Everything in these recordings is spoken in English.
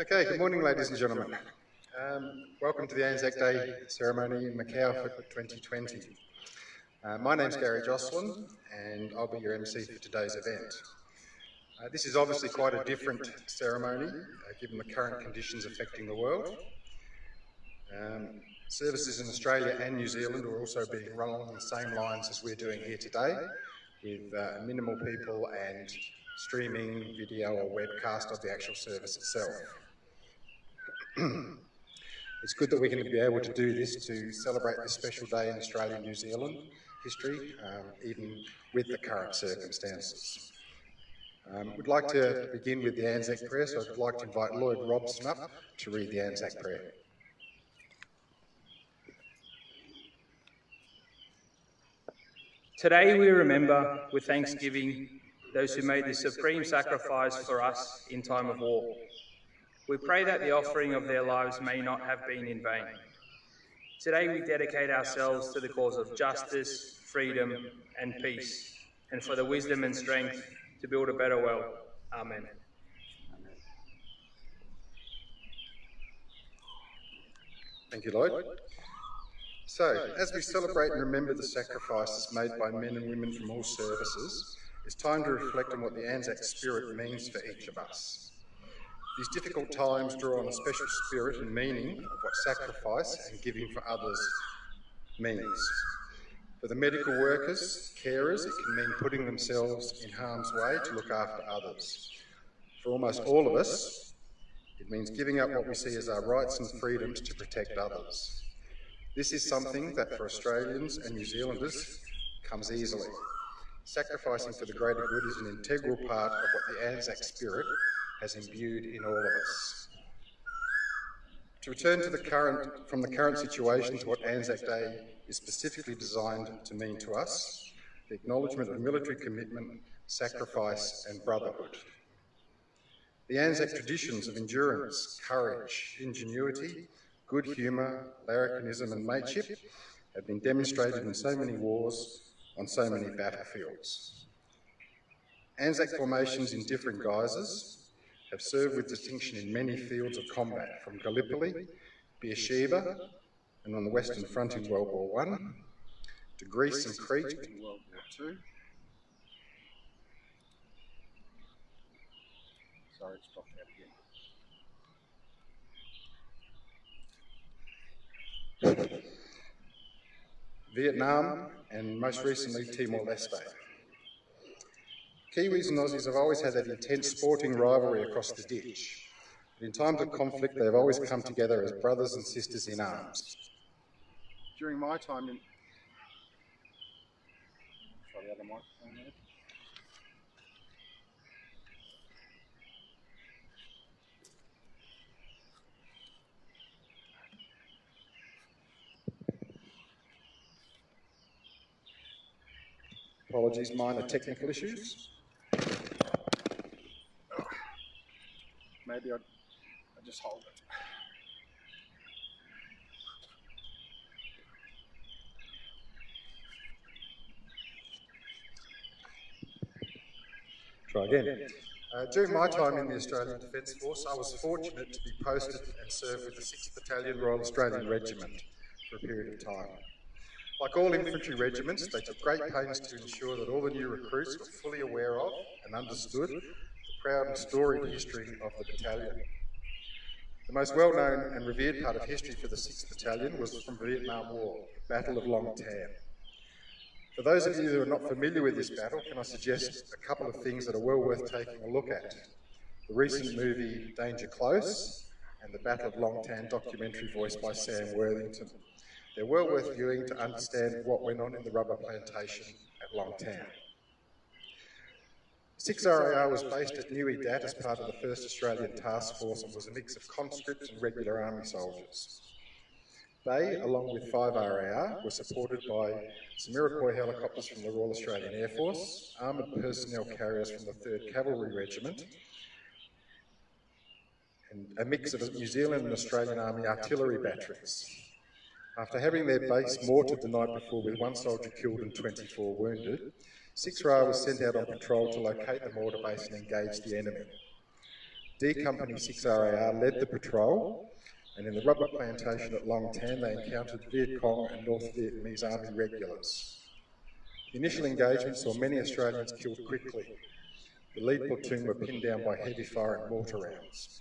Okay, good morning, ladies and gentlemen. Welcome to the Anzac Day ceremony in Macau for 2020. My name's Gary Jocelyn, and I'll be your MC for today's event. This is obviously quite a different ceremony, given the current conditions affecting the world. Services in Australia and New Zealand are also being run along the same lines as we're doing here today, with minimal people and streaming video or webcast of the actual service itself. It's good that we're going to be able to do this to celebrate this special day in Australia and New Zealand history, even with the current circumstances. We'd like to begin with the Anzac prayer, so I'd like to invite Lloyd Robson up to read the Anzac prayer. Today we remember with thanksgiving those who made the supreme sacrifice for us in time of war. We pray that the offering of their lives may not have been in vain. Today we dedicate ourselves to the cause of justice, freedom and peace, and for the wisdom and strength to build a better world. Amen. Thank you, Lloyd. So, as we celebrate and remember the sacrifices made by men and women from all services, it's time to reflect on what the Anzac spirit means for each of us. These difficult times draw on a special spirit and meaning of what sacrifice and giving for others means. For the medical workers, carers, it can mean putting themselves in harm's way to look after others. For almost all of us, it means giving up what we see as our rights and freedoms to protect others. This is something that for Australians and New Zealanders comes easily. Sacrificing for the greater good is an integral part of what the Anzac spirit has imbued in all of us. To return to from the current situation to what Anzac Day is specifically designed to mean to us, the acknowledgement of military commitment, sacrifice and brotherhood. The Anzac traditions of endurance, courage, ingenuity, good humour, larrikinism and mateship have been demonstrated in so many wars on so many battlefields. Anzac formations in different guises have served with distinction in many fields of combat, from Gallipoli, Beersheba, and on the Western Front in World War I, to Greece and Crete in World War II. Sorry, it's dropped out again. Vietnam, and most recently Timor-Leste. Kiwis and Aussies have always had that intense sporting rivalry across the ditch. But in times of conflict, they have always come together as brothers and sisters in arms. During my time in... Try the other microphone there. Apologies, minor technical issues. Maybe I'll just hold it. Try again. During my time in the Australian Defence Force, I was fortunate to be posted and serve with the 6th Battalion Royal Australian Regiment for a period of time. Like all infantry regiments, they took great pains to ensure that all the new recruits were fully aware of and understood the proud and storied history of the battalion. The most well-known and revered part of history for the 6th Battalion was from the Vietnam War, the Battle of Long Tan. For those of you who are not familiar with this battle, can I suggest a couple of things that are well worth taking a look at? The recent movie Danger Close and the Battle of Long Tan documentary voiced by Sam Worthington. They're well worth viewing to understand what went on in the rubber plantation at Long Tan. 6 RAR was based at Nui Dat as part of the 1st Australian Task Force and was a mix of conscripts and regular army soldiers. They, along with 5 RAR, were supported by some Iroquois helicopters from the Royal Australian Air Force, armoured personnel carriers from the 3rd Cavalry Regiment, and a mix of New Zealand and Australian Army artillery batteries. After having their base mortared the night before with 1 soldier killed and 24 wounded, 6 RAR was sent out on patrol to locate the mortar base and engage the enemy. D Company 6RAR led the patrol, and in the rubber plantation at Long Tan they encountered Viet Cong and North Vietnamese Army regulars. The initial engagement saw many Australians killed quickly. The lead platoon were pinned down by heavy fire and mortar rounds.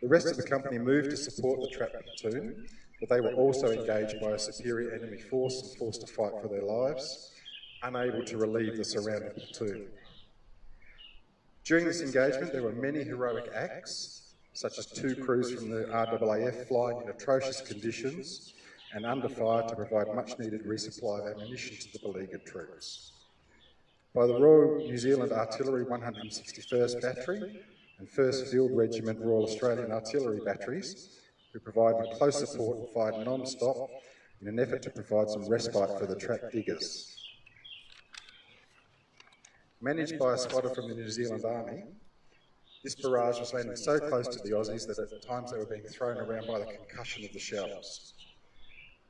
The rest of the company moved to support the trapped platoon, but they were also engaged by a superior enemy force and forced to fight for their lives, unable to relieve the surrounding platoon. During this engagement, there were many heroic acts, such as 2 crews from the RAAF flying in atrocious conditions and under fire to provide much-needed resupply of ammunition to the beleaguered troops. By the Royal New Zealand Artillery 161st Battery and 1st Field Regiment Royal Australian Artillery Batteries, who provided close support and fired non-stop in an effort to provide some respite for the trapped diggers. Managed by a spotter from the New Zealand Army, this barrage was landing so close to the Aussies that at times they were being thrown around by the concussion of the shells.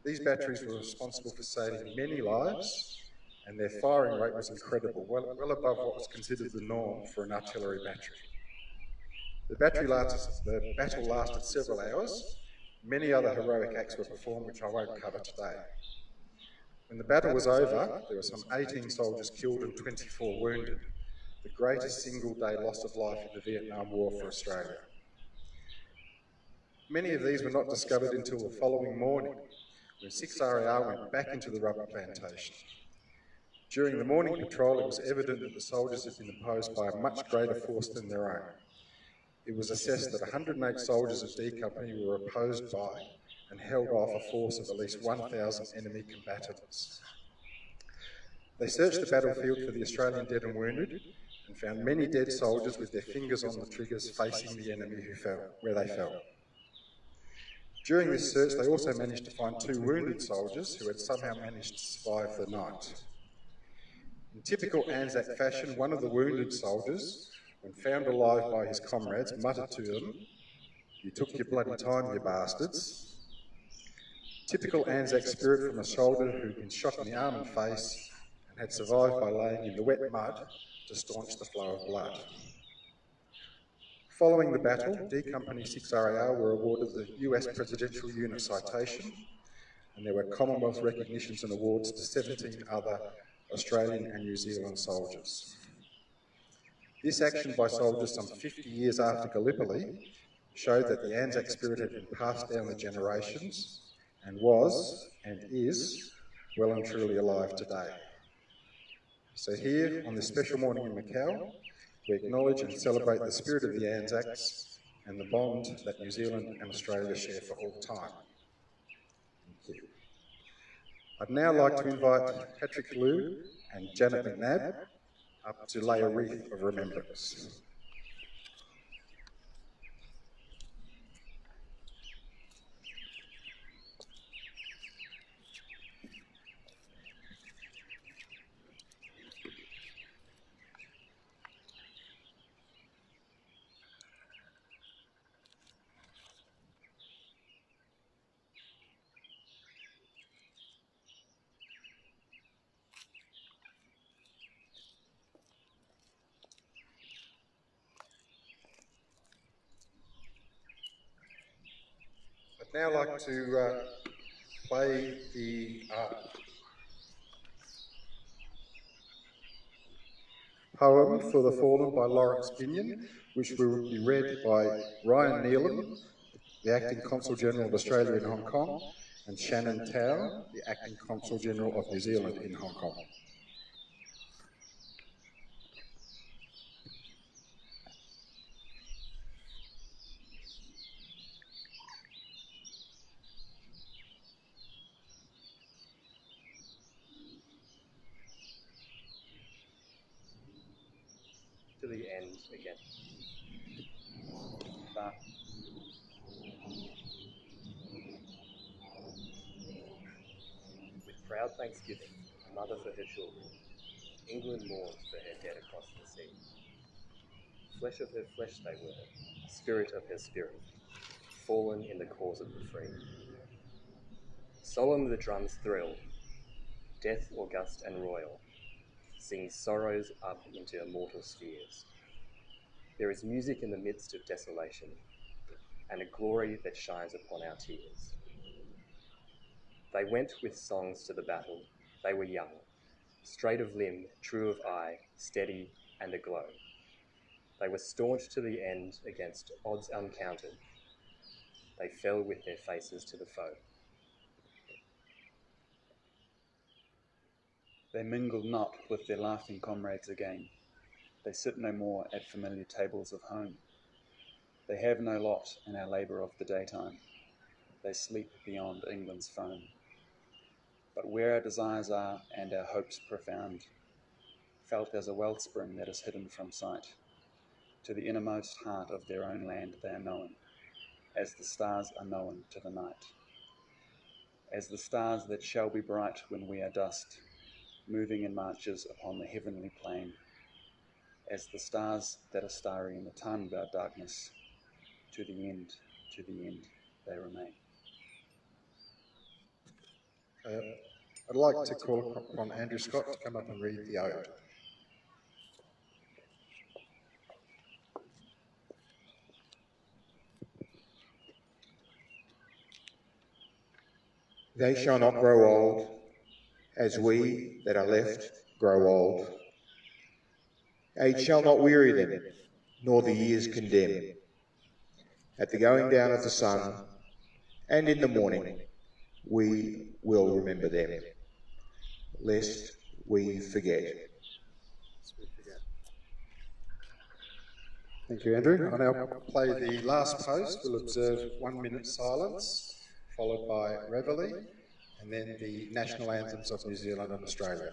These batteries were responsible for saving many lives, and their firing rate was incredible, well above what was considered the norm for an artillery battery. The battle lasted several hours. Many other heroic acts were performed, which I won't cover today. When the battle was over, there were some 18 soldiers killed and 24 wounded, the greatest single-day loss of life in the Vietnam War for Australia. Many of these were not discovered until the following morning, when 6RAR went back into the rubber plantation. During the morning patrol, it was evident that the soldiers had been opposed by a much greater force than their own. It was assessed that 108 soldiers of D Company were opposed by and held off a force of at least 1,000 enemy combatants. They searched the battlefield for the Australian dead and wounded and found many dead soldiers with their fingers on the triggers facing the enemy where they fell. During this search, they also managed to find 2 wounded soldiers who had somehow managed to survive the night. In typical Anzac fashion, one of the wounded soldiers, when found alive by his comrades, muttered to them, "You took your bloody time, you bastards." Typical Anzac spirit from a soldier who'd been shot in the arm and face and had survived by laying in the wet mud to staunch the flow of blood. Following the battle, D Company 6RAR were awarded the US Presidential Unit Citation, and there were Commonwealth recognitions and awards to 17 other Australian and New Zealand soldiers. This action by soldiers some 50 years after Gallipoli showed that the Anzac spirit had been passed down the generations and was, and is, well and truly alive today. So here, on this special morning in Macau, we acknowledge and celebrate the spirit of the Anzacs and the bond that New Zealand and Australia share for all time. Thank you. I'd now like to invite Patrick Liu and Janet McNabb up to lay a wreath of remembrance. I'd now like to play the poem For the Fallen by Lawrence Binion, which will be read by Ryan Neelan, the Acting Consul General of Australia in Hong Kong, and Shannon Tao, the Acting Consul General of New Zealand in Hong Kong. To the end again. But with proud thanksgiving, a mother for her children, England mourns for her dead across the sea. Flesh of her flesh they were, spirit of her spirit, fallen in the cause of the free. Solemn the drums thrill, death august and royal, sings sorrows up into immortal spheres. There is music in the midst of desolation, and a glory that shines upon our tears. They went with songs to the battle. They were young, straight of limb, true of eye, steady and aglow. They were staunch to the end against odds uncounted. They fell with their faces to the foe. They mingle not with their laughing comrades again. They sit no more at familiar tables of home. They have no lot in our labour of the daytime. They sleep beyond England's foam. But where our desires are and our hopes profound, felt as a wellspring that is hidden from sight, to the innermost heart of their own land they are known, as the stars are known to the night. As the stars that shall be bright when we are dust, moving in marches upon the heavenly plain, as the stars that are starry in the time of our darkness, to the end they remain. I'd like to call upon Andrew Scott to come up and read the ode. They shall not grow old, as we that are left grow old. Age shall not weary them, nor the years condemn. At the going down of the sun, and in the morning, we will remember them, lest we forget. Thank you, Andrew. I'll now play the last post. We'll observe 1 minute silence, followed by reveille, and then the national anthems of New Zealand and Australia.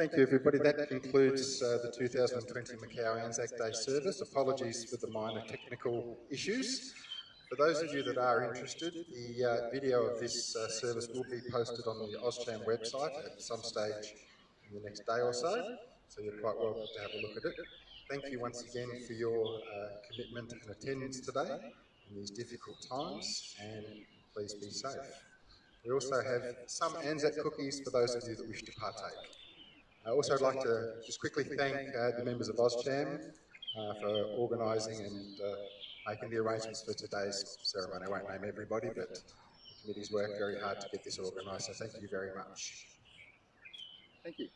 Thank you, everybody. That concludes the 2020 Macau Anzac Day service. Apologies for the minor technical issues. For those of you that are interested, the video of this service will be posted on the AusCham website at some stage in the next day or so, so you're quite welcome to have a look at it. Thank you once again for your commitment and attendance today in these difficult times, and please be safe. We also have some Anzac cookies for those of you that wish to partake. Also, I'd like to just quickly thank the members of AusCham for organising and making the arrangements for today's ceremony. I won't name everybody, but the committee's worked very hard to get this organised, so thank you very much. Thank you.